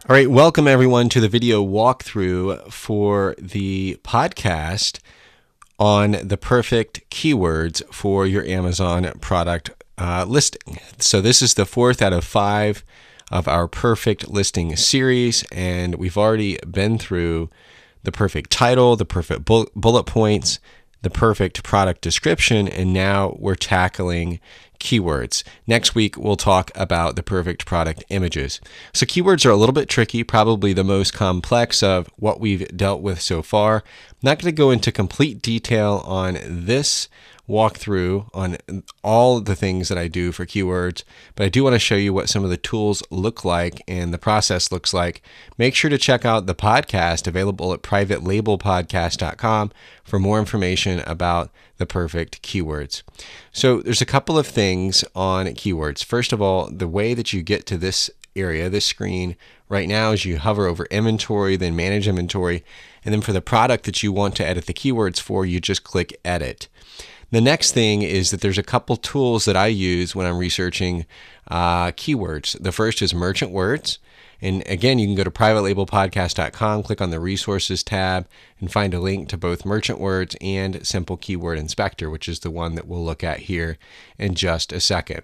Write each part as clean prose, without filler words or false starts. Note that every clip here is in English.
All right, welcome everyone to the video walkthrough for the podcast on the perfect keywords for your Amazon product listing. So this is the fourth out of 5 of our perfect listing series, and we've already been through the perfect title, the perfect bullet points, the perfect product description, and now we're tackling keywords. Next week, we'll talk about the perfect product images. So keywords are a little bit tricky, probably the most complex of what we've dealt with so far. I'm not going to go into complete detail on this walkthrough on all the things that I do for keywords, but I do want to show you what some of the tools look like and the process looks like. Make sure to check out the podcast available at privatelabelpodcast.com for more information about the perfect keywords. So there's a couple of things on keywords. First of all, the way that you get to this area, this screen right now, is you hover over inventory, then manage inventory, and then for the product that you want to edit the keywords for, you just click edit. The next thing is that there's a couple tools that I use when I'm researching keywords. The first is Merchant Words. And again, you can go to privatelabelpodcast.com, click on the Resources tab, and find a link to both Merchant Words and Simple Keyword Inspector, which is the one that we'll look at here in just a second.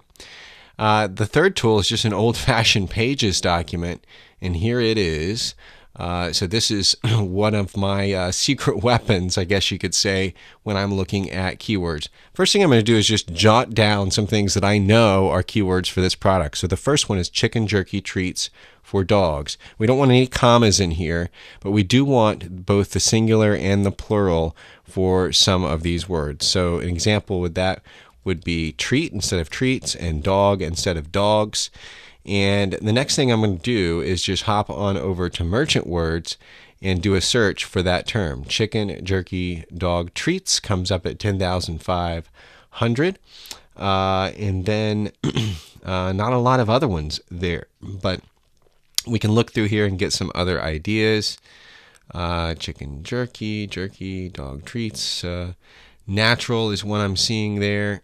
The third tool is just an old-fashioned Pages document, and here it is. So this is one of my secret weapons, I guess you could say, when I'm looking at keywords. First thing I'm going to do is just jot down some things that I know are keywords for this product. So the first one is chicken jerky treats for dogs. We don't want any commas in here, but we do want both the singular and the plural for some of these words. So an example with that would be treat instead of treats and dog instead of dogs. And the next thing I'm going to do is just hop on over to Merchant Words and do a search for that term. Chicken jerky dog treats comes up at 10,500. And then not a lot of other ones there, but we can look through here and get some other ideas. Chicken jerky dog treats. Natural is one I'm seeing there.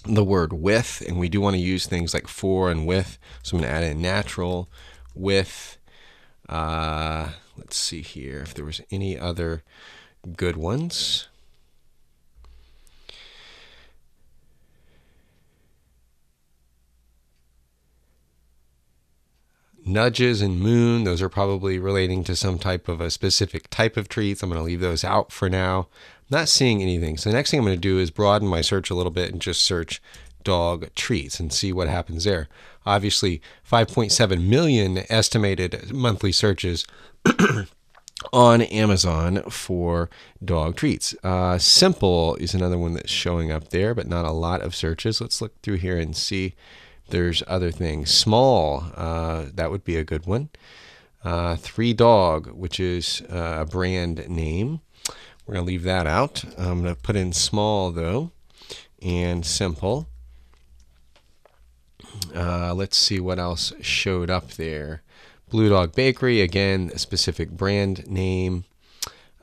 The word with, and we do want to use things like for and with, so I'm going to add in natural, with. Let's see here if there was any other good ones. Nudges and moon, those are probably relating to some type of a specific type of treats. I'm going to leave those out for now. I'm not seeing anything. So the next thing I'm going to do is broaden my search a little bit and just search dog treats and see what happens there. Obviously, 5.7 million estimated monthly searches on Amazon for dog treats. Simple is another one that's showing up there, but not a lot of searches. Let's look through here and see. There's other things. Small, that would be a good one. 3 Dog, which is a brand name. We're going to leave that out. I'm going to put in small, though, and simple. Let's see what else showed up there. Blue Dog Bakery, again, a specific brand name.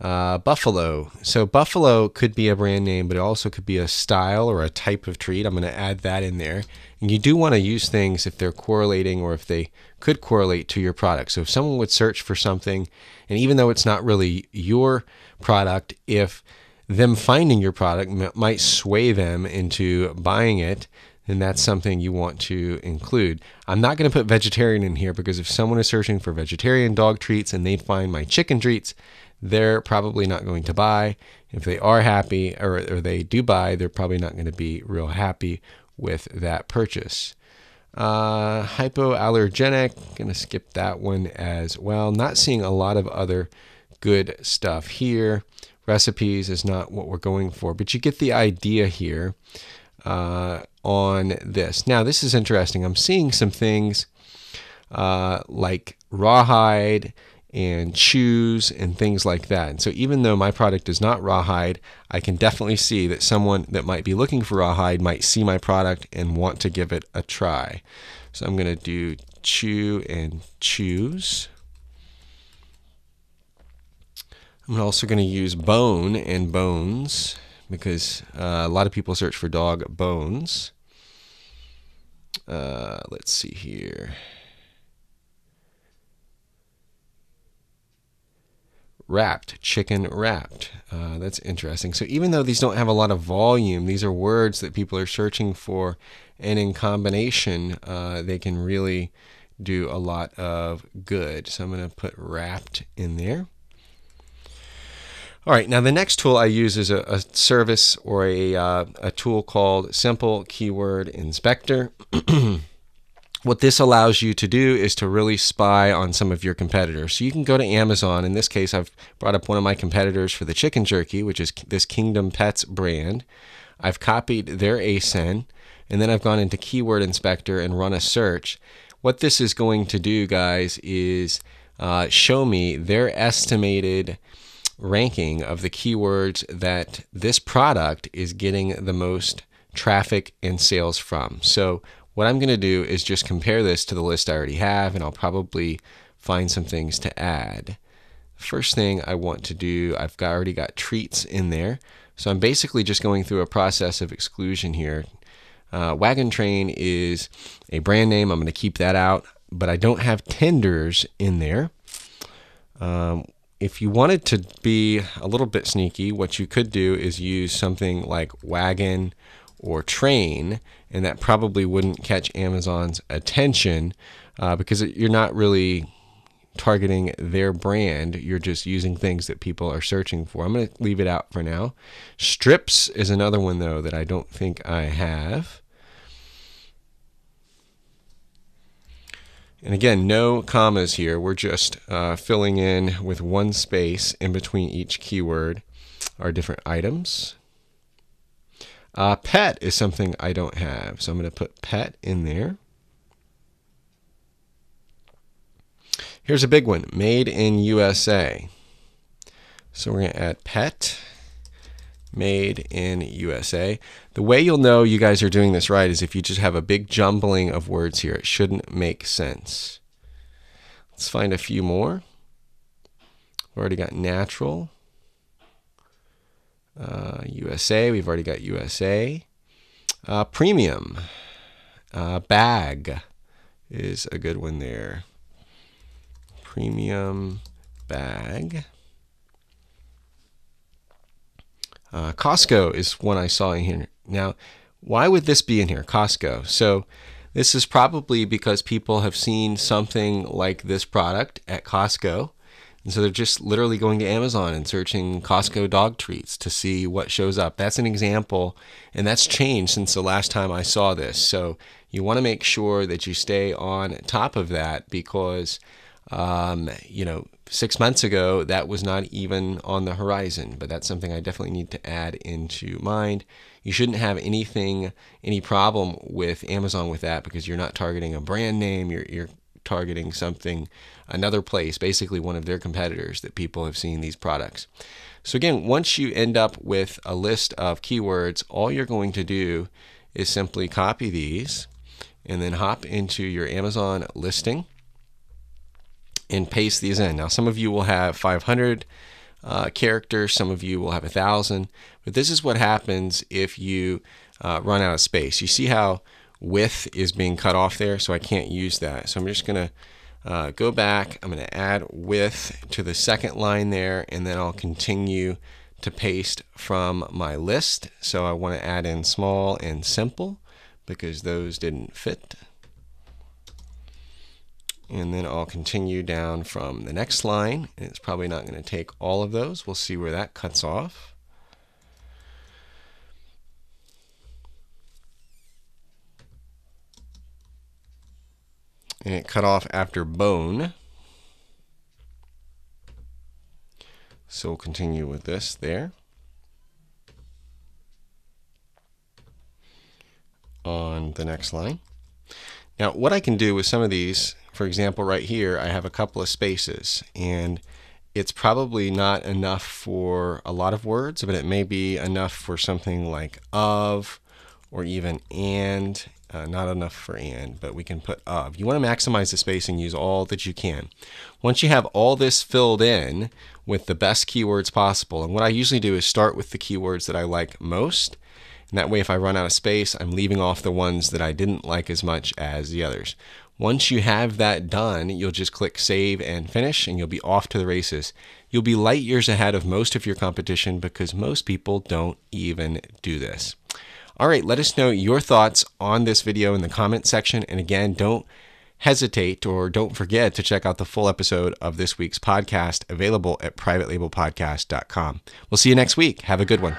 Buffalo. So Buffalo could be a brand name, but it also could be a style or a type of treat. I'm going to add that in there. And you do want to use things if they're correlating or if they could correlate to your product. So if someone would search for something, and even though it's not really your product, if them finding your product might sway them into buying it, then that's something you want to include. I'm not going to put vegetarian in here because if someone is searching for vegetarian dog treats and they find my chicken treats, they're probably not going to buy. If they are happy or they do buy, they're probably not going to be real happy with that purchase. Hypoallergenic, going to skip that one as well. Not seeing a lot of other good stuff here. Recipes is not what we're going for, but you get the idea here on this. Now, this is interesting. I'm seeing some things like rawhide and chews and things like that. And so even though my product is not rawhide, I can definitely see that someone that might be looking for rawhide might see my product and want to give it a try. So I'm going to do chew and chews. I'm also going to use bone and bones because a lot of people search for dog bones. Let's see here. wrapped, chicken wrapped. That's interesting. So even though these don't have a lot of volume, these are words that people are searching for, and in combination, they can really do a lot of good. So I'm going to put wrapped in there. All right, now the next tool I use is a service or a tool called Simple Keyword Inspector. What this allows you to do is to really spy on some of your competitors. So you can go to Amazon. In this case, I've brought up one of my competitors for the chicken jerky, which is this Kingdom Pets brand. I've copied their ASIN, and then I've gone into Keyword Inspector and run a search. What this is going to do, guys, is show me their estimated ranking of the keywords that this product is getting the most traffic and sales from. So what I'm going to do is just compare this to the list I already have, and I'll probably find some things to add. First thing I want to do, I've already got treats in there. So I'm basically just going through a process of exclusion here. Wagon Train is a brand name. I'm going to keep that out, but I don't have tenders in there. If you wanted to be a little bit sneaky, what you could do is use something like wagon or train, and that probably wouldn't catch Amazon's attention because you're not really targeting their brand. You're just using things that people are searching for. I'm going to leave it out for now. Strips is another one, though, that I don't think I have. And again, no commas here. We're just filling in with one space in between each keyword our different items. Pet is something I don't have, so I'm going to put pet in there. Here's a big one, made in USA. So we're going to add pet, made in USA. The way you'll know you guys are doing this right is if you just have a big jumbling of words here. It shouldn't make sense. Let's find a few more. We've already got natural. USA, we've already got USA. Premium. Bag is a good one there. Premium bag. Costco is one I saw in here. Now, why would this be in here, Costco? So this is probably because people have seen something like this product at Costco. And so they're just literally going to Amazon and searching Costco dog treats to see what shows up. That's an example, and that's changed since the last time I saw this. So you want to make sure that you stay on top of that because, 6 months ago, that was not even on the horizon. But that's something I definitely need to add into mind. You shouldn't have any problem with Amazon with that because you're not targeting a brand name. You're targeting another place, basically one of their competitors that people have seen these products. So again, once you end up with a list of keywords, all you're going to do is simply copy these and then hop into your Amazon listing and paste these in. Now, some of you will have 500 characters, some of you will have 1,000, but this is what happens if you run out of space. You see how width is being cut off there, so I can't use that. So I'm just going to go back. I'm going to add width to the second line there, and then I'll continue to paste from my list. So I want to add in small and simple because those didn't fit. And then I'll continue down from the next line. And it's probably not going to take all of those. We'll see where that cuts off. And it cut off after bone. So we'll continue with this there. On the next line. Now, what I can do with some of these, for example, right here, I have a couple of spaces, and it's probably not enough for a lot of words, but it may be enough for something like of, or even and. Not enough for and, but we can put of. You want to maximize the space and use all that you can. Once you have all this filled in with the best keywords possible, and what I usually do is start with the keywords that I like most, and that way if I run out of space, I'm leaving off the ones that I didn't like as much as the others. Once you have that done, you'll just click Save and Finish, and you'll be off to the races. You'll be light years ahead of most of your competition because most people don't even do this. All right, let us know your thoughts on this video in the comment section. And again, don't hesitate or don't forget to check out the full episode of this week's podcast available at privatelabelpodcast.com. We'll see you next week. Have a good one.